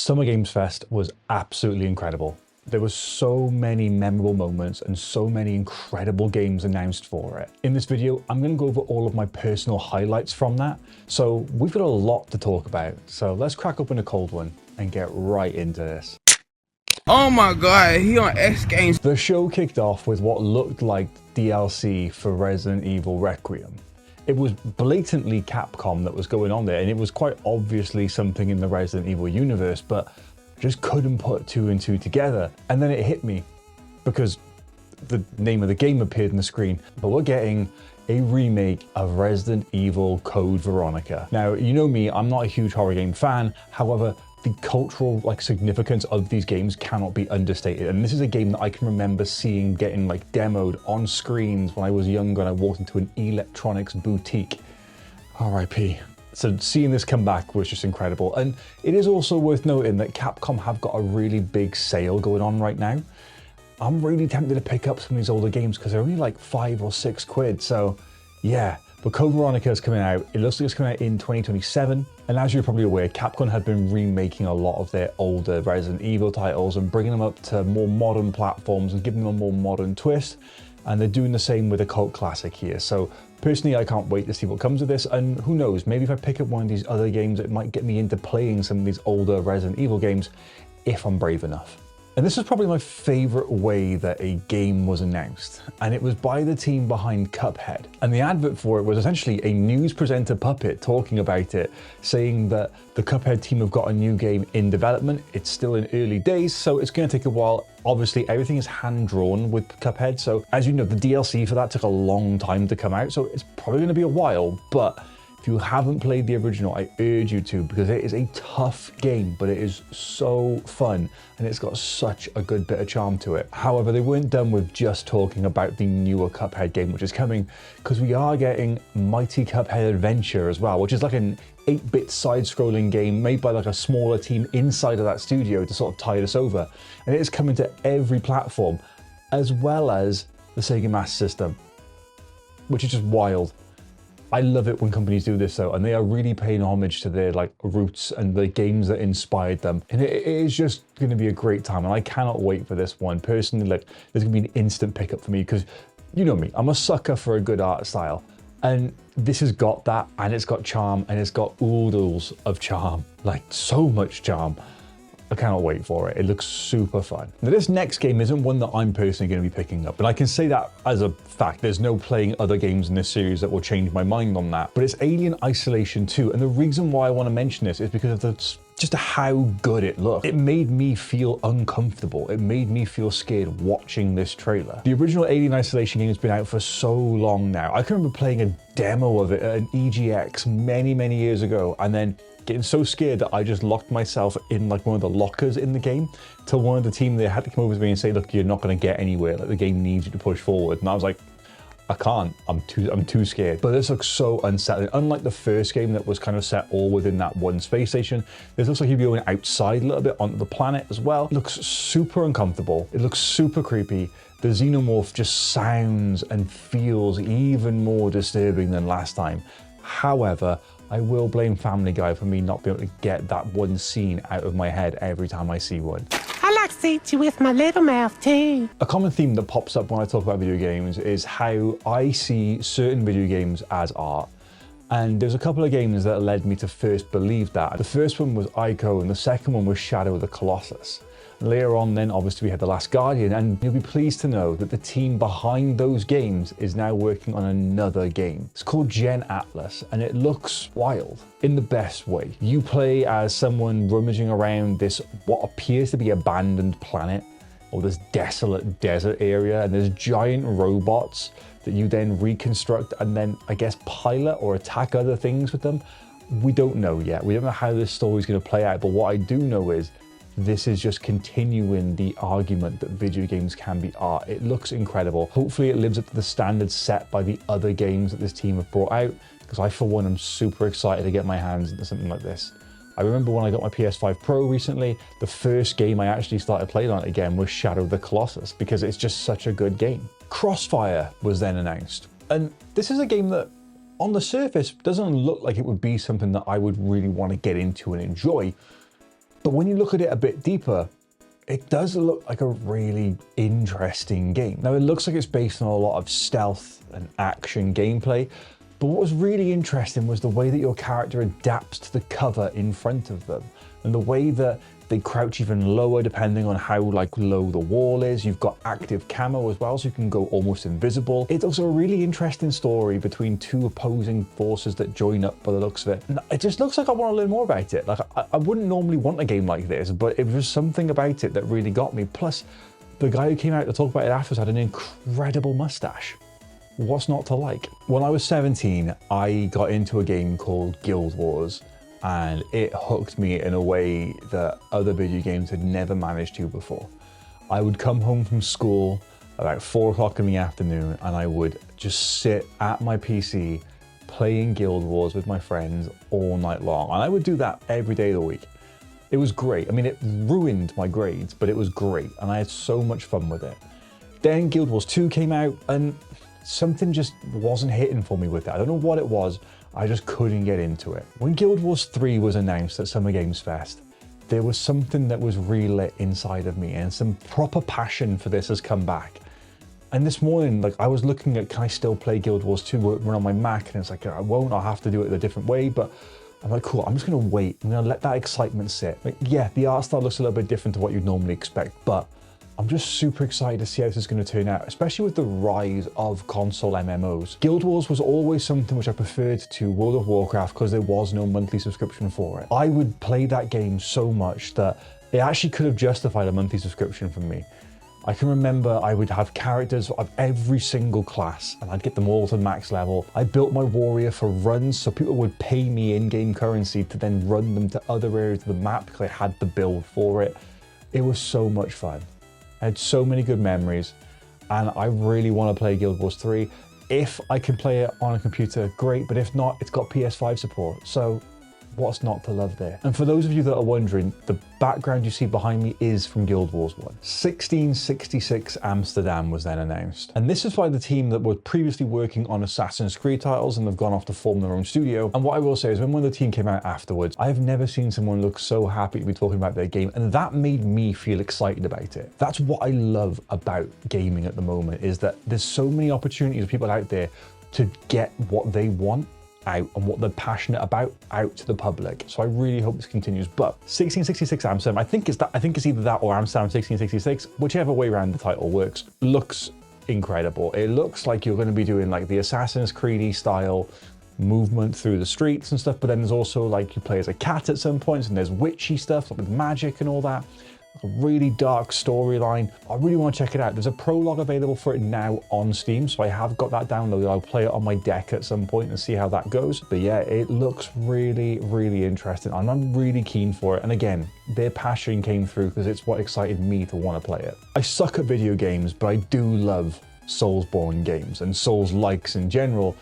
Summer Games Fest was absolutely incredible. There were so many memorable moments and so many incredible games announced for it. In this video, I'm going to go over all of my personal highlights from that. So we've got a lot to talk about. So let's crack open a cold one and get right into this. Oh my god, he on X Games. The show kicked off with what looked like DLC for Resident Evil Requiem. It was blatantly Capcom that was going on there, and it was quite obviously something in the Resident Evil universe, but I just couldn't put two and two together. And then it hit me because the name of the game appeared on the screen, but we're getting a remake of Resident Evil Code Veronica. Now, you know me, I'm not a huge horror game fan. However, the cultural significance of these games cannot be understated. And this is a game that I can remember seeing getting demoed on screens when I was younger and I walked into an electronics boutique. RIP. So seeing this come back was just incredible. And it is also worth noting that Capcom have got a really big sale going on right now. I'm really tempted to pick up some of these older games because they're only like £5 or £6. So yeah, but Code Veronica is coming out. It looks like it's coming out in 2027. And as you're probably aware, Capcom had been remaking a lot of their older Resident Evil titles and bringing them up to more modern platforms and giving them a more modern twist. And they're doing the same with a cult classic here. So personally, I can't wait to see what comes of this. And who knows, maybe if I pick up one of these other games, it might get me into playing some of these older Resident Evil games if I'm brave enough. And this is probably my favorite way that a game was announced. And it was by the team behind Cuphead. And the advert for it was essentially a news presenter puppet talking about it, saying that the Cuphead team have got a new game in development. It's still in early days, so it's going to take a while. Obviously, everything is hand-drawn with Cuphead. So as you know, the DLC for that took a long time to come out. So it's probably going to be a while, but if you haven't played the original, I urge you to, because it is a tough game, but it is so fun and it's got such a good bit of charm to it. However, they weren't done with just talking about the newer Cuphead game, which is coming, because we are getting Mighty Cuphead Adventure as well, which is like an 8-bit side-scrolling game made by a smaller team inside of that studio to sort of tide us over. And it is coming to every platform, as well as the Sega Master System, which is just wild. I love it when companies do this though, and they are really paying homage to their roots and the games that inspired them. And it is just going to be a great time, and I cannot wait for this one. Personally, there's going to be an instant pickup for me because you know me, I'm a sucker for a good art style. And this has got that, and it's got charm, and it's got oodles of charm, so much charm. I cannot wait for it. It looks super fun. Now, this next game isn't one that I'm personally going to be picking up, and I can say that as a fact. There's no playing other games in this series that will change my mind on that. But it's Alien Isolation 2, and the reason why I want to mention this is because of just how good it looked. It made me feel uncomfortable. It made me feel scared watching this trailer. The original Alien Isolation game has been out for so long now. I can remember playing a demo of it at an EGX many years ago, and then getting so scared that I just locked myself in one of the lockers in the game till one of the team there had to come over to me and say, look, you're not going to get anywhere. The game needs you to push forward. And I was like, I can't, I'm too scared. But this looks so unsettling. Unlike the first game that was kind of set all within that one space station, this looks like you're going outside a little bit onto the planet as well. It looks super uncomfortable. It looks super creepy. The xenomorph just sounds and feels even more disturbing than last time. However, I will blame Family Guy for me not being able to get that one scene out of my head every time I see one. I like to eat you with my little mouth too. A common theme that pops up when I talk about video games is how I see certain video games as art. And there's a couple of games that led me to first believe that. The first one was Ico, and the second one was Shadow of the Colossus. Later on then, obviously, we had The Last Guardian, and you'll be pleased to know that the team behind those games is now working on another game. It's called Gen Atlas, and it looks wild in the best way. You play as someone rummaging around this, what appears to be abandoned planet, or this desolate desert area, and there's giant robots that you then reconstruct and then, I guess, pilot or attack other things with them. We don't know yet. We don't know how this story is going to play out, but what I do know is this is just continuing the argument that video games can be art. It looks incredible. Hopefully it lives up to the standards set by the other games that this team have brought out, because I, for one, am super excited to get my hands into something like this. I remember when I got my PS5 Pro recently, the first game I actually started playing on it again was Shadow of the Colossus, because it's just such a good game. Crossfire was then announced, and this is a game that on the surface doesn't look like it would be something that I would really want to get into and enjoy, But when you look at it a bit deeper, it does look like a really interesting game. Now, it looks like it's based on a lot of stealth and action gameplay, but what was really interesting was the way that your character adapts to the cover in front of them, and the way that they crouch even lower depending on how low the wall is. You've got active camo as well, so you can go almost invisible. It's also a really interesting story between two opposing forces that join up by the looks of it. And it just looks like I want to learn more about it. Like, I wouldn't normally want a game like this, but it was something about it that really got me. Plus, the guy who came out to talk about it afterwards had an incredible mustache. What's not to like? When I was 17, I got into a game called Guild Wars, and it hooked me in a way that other video games had never managed to before. I would come home from school about 4 o'clock in the afternoon, and I would just sit at my PC playing Guild Wars with my friends all night long. And I would do that every day of the week. It was great. I mean, it ruined my grades, but it was great, and I had so much fun with it. Then Guild Wars 2 came out, and something just wasn't hitting for me with it. I don't know what it was. I just couldn't get into it. When Guild Wars 3 was announced at Summer Games Fest, there was something that was relit inside of me, and some proper passion for this has come back. And this morning, I was looking at, can I still play Guild Wars 2 run on my Mac? And it's like, I won't, I'll have to do it a different way. But I'm like, cool, I'm just gonna wait. I'm gonna let that excitement sit. Yeah, the art style looks a little bit different to what you'd normally expect, but I'm just super excited to see how this is going to turn out, especially with the rise of console MMOs. Guild Wars was always something which I preferred to World of Warcraft because there was no monthly subscription for it. I would play that game so much that it actually could have justified a monthly subscription for me. I can remember I would have characters of every single class, and I'd get them all to max level. I built my warrior for runs, so people would pay me in-game currency to then run them to other areas of the map because I had the build for it. It was so much fun. I had so many good memories, and I really want to play Guild Wars 3. If I can play it on a computer, great, but if not, it's got PS5 support, so what's not to love there? And for those of you that are wondering, the background you see behind me is from Guild Wars 1. 1666 Amsterdam was then announced. And this is by the team that were previously working on Assassin's Creed titles and have gone off to form their own studio. And what I will say is when one of the team came out afterwards, I have never seen someone look so happy to be talking about their game, and that made me feel excited about it. That's what I love about gaming at the moment, is that there's so many opportunities for people out there to get what they want out and what they're passionate about out to the public. So I really hope this continues. But 1666 Amsterdam, I think it's either that or Amsterdam 1666, whichever way around the title works, looks incredible. It looks like you're going to be doing the Assassin's Creed-y style movement through the streets and stuff, but then there's also you play as a cat at some points, and there's witchy stuff with magic and all that. A really dark storyline. I really want to check it out. There's a prologue available for it now on Steam, so I have got that downloaded. I'll play it on my deck at some point and see how that goes. But yeah, it looks really, really interesting, and I'm really keen for it. And again, their passion came through because it's what excited me to want to play it. I suck at video games, but I do love Soulsborne games and Souls-likes in general.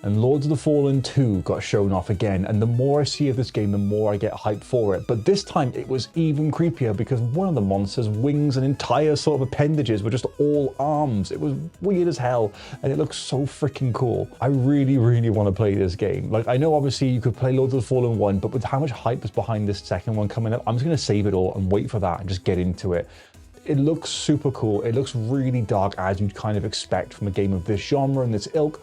And Lords of the Fallen 2 got shown off again, and the more I see of this game, the more I get hyped for it. But this time it was even creepier because one of the monsters' wings and entire sort of appendages were just all arms. It was weird as hell, and it looks so freaking cool. I really, really want to play this game. I know obviously you could play Lords of the Fallen 1, but with how much hype is behind this second one coming up, I'm just going to save it all and wait for that and just get into it. It looks super cool. It looks really dark, as you'd kind of expect from a game of this genre and this ilk.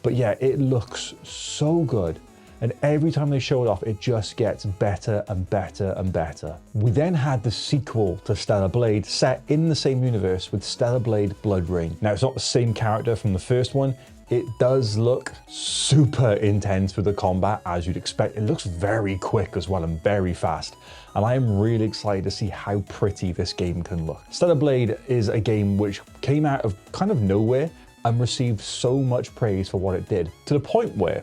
But yeah, it looks so good. And every time they show it off, it just gets better and better and better. We then had the sequel to Stellar Blade set in the same universe with Stellar Blade Blood Rain. Now, it's not the same character from the first one. It does look super intense with the combat, as you'd expect. It looks very quick as well and very fast. And I am really excited to see how pretty this game can look. Stellar Blade is a game which came out of kind of nowhere and received so much praise for what it did, to the point where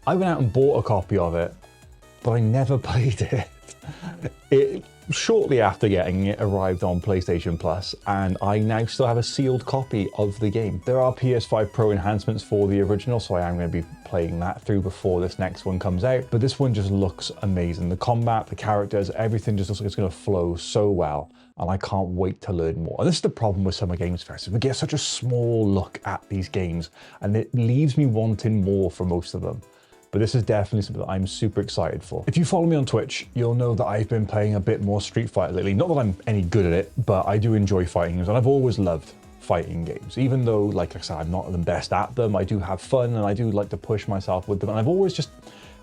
I went out and bought a copy of it, but I never played it. It shortly after getting it arrived on PlayStation Plus, and I now still have a sealed copy of the game. There are PS5 Pro enhancements for the original, so I am going to be playing that through before this next one comes out, but this one just looks amazing. The combat, the characters, everything just looks like it's going to flow so well, and I can't wait to learn more. And this is the problem with Summer Games Fest. We get such a small look at these games, and it leaves me wanting more for most of them. but this is definitely something that I'm super excited for. If you follow me on Twitch, you'll know that I've been playing a bit more Street Fighter lately. Not that I'm any good at it, but I do enjoy fighting games, and I've always loved fighting games. Even though, like I said, I'm not the best at them, I do have fun and I do like to push myself with them. And I've always just,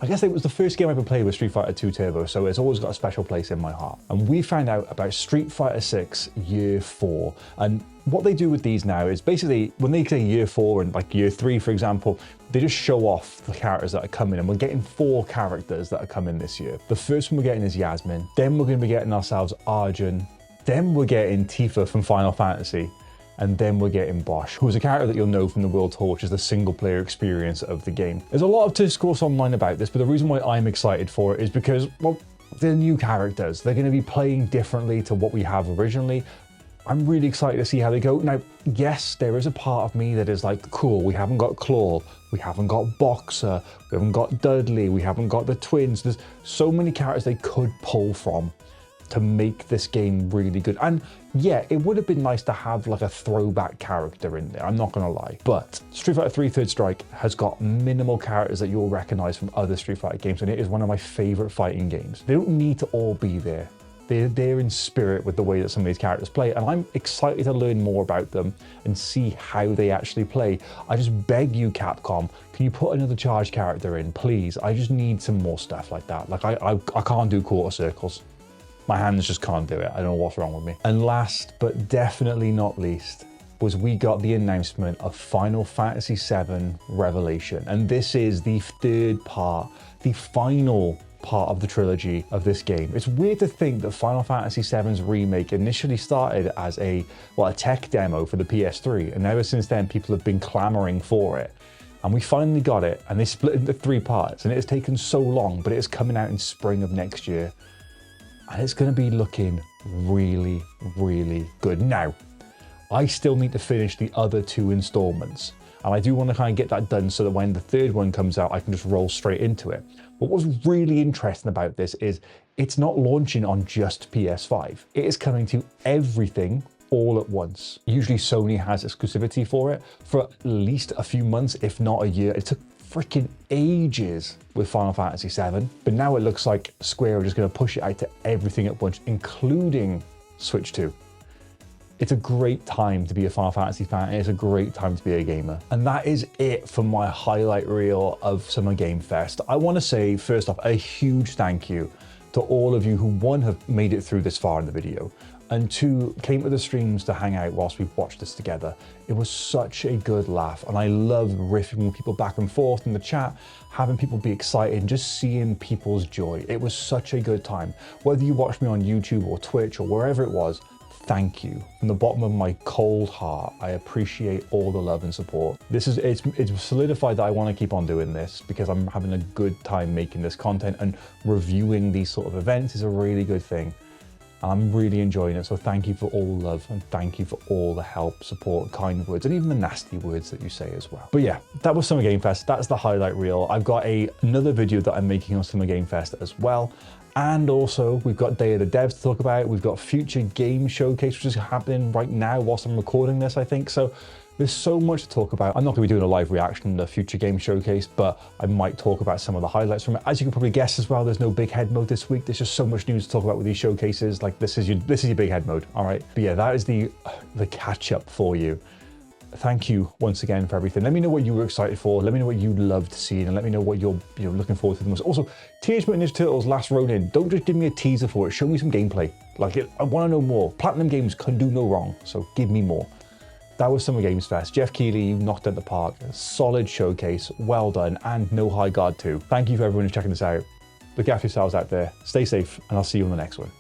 I guess it was the first game I ever played with Street Fighter 2 Turbo, so it's always got a special place in my heart. And we found out about Street Fighter 6 Year 4. And what they do with these now is basically, when they say Year 4 and like Year 3, for example, they just show off the characters that are coming, and we're getting 4 characters that are coming this year. The first one we're getting is Yasmin, then we're going to be getting ourselves Arjun, then we're getting Tifa from Final Fantasy, and then we're getting Bosch, who's a character that you'll know from the World Tour, which is the single player experience of the game. There's a lot of discourse online about this, but the reason why I'm excited for it is because, well, they're new characters. They're going to be playing differently to what we have originally. I'm really excited to see how they go. Now, yes, there is a part of me that is like, cool, we haven't got Claw, we haven't got Boxer, we haven't got Dudley, we haven't got the twins. There's so many characters they could pull from to make this game really good. And yeah, it would have been nice to have like a throwback character in there, I'm not gonna lie. But Street Fighter 3 Third Strike has got minimal characters that you'll recognize from other Street Fighter games, and it is one of my favorite fighting games. They don't need to all be there. They're in spirit with the way that some of these characters play, and I'm excited to learn more about them and see how they actually play. I just beg you, Capcom, can you put another charge character in, please? I just need some more stuff like that. Like I can't do quarter circles. My hands just can't do it. I don't know what's wrong with me. And last, but definitely not least, was we got the announcement of Final Fantasy VII Revelation. And this is the third part, the final part of the trilogy of this game. It's weird to think that Final Fantasy VII's remake initially started as a tech demo for the PS3, and ever since then people have been clamoring for it. And we finally got it, and they split it into 3 parts, and it has taken so long, but it is coming out in spring of next year. And it's going to be looking really, really good. Now, I still need to finish the other 2 installments, and I do want to kind of get that done so that when the 3rd one comes out, I can just roll straight into it. But what's really interesting about this is it's not launching on just PS5. It is coming to everything all at once. Usually Sony has exclusivity for it for at least a few months, if not a year. It took freaking ages with Final Fantasy VII, but now it looks like Square are just going to push it out to everything at once, including Switch 2. It's a great time to be a Final Fantasy fan, and it's a great time to be a gamer. And that is it for my highlight reel of Summer Game Fest. I want to say, first off, a huge thank you to all of you who, 1, have made it through this far in the video, and 2, came to the streams to hang out whilst we've watched this together. It was such a good laugh, and I love riffing with people back and forth in the chat, having people be excited, and just seeing people's joy. It was such a good time. Whether you watched me on YouTube or Twitch or wherever it was, thank you. From the bottom of my cold heart, I appreciate all the love and support. It's solidified that I want to keep on doing this because I'm having a good time making this content, and reviewing these sort of events is a really good thing. I'm really enjoying it, so thank you for all the love, and thank you for all the help, support, kind words, and even the nasty words that you say as well. But yeah, that was Summer Game Fest. That's the highlight reel. I've got another video that I'm making on Summer Game Fest as well. And also, we've got Day of the Devs to talk about. We've got Future Game Showcase, which is happening right now whilst I'm recording this, I think. So there's so much to talk about. I'm not going to be doing a live reaction to Future Game Showcase, but I might talk about some of the highlights from it. As you can probably guess as well, there's no big head mode this week. There's just so much news to talk about with these showcases. Like this is your big head mode, all right? But yeah, that is the catch up for you. Thank you once again for everything. Let me know what you were excited for. Let me know what you loved seeing, and let me know what you're looking forward to the most. Also, Teenage Mutant Ninja Turtles Last Ronin. Don't just give me a teaser for it. Show me some gameplay. I want to know more. Platinum Games can do no wrong, so give me more. That was Summer Games Fest. Jeff Keighley, you knocked out the park. A solid showcase. Well done, and no high guard too. Thank you for everyone who's checking this out. Look after yourselves out there. Stay safe, and I'll see you on the next one.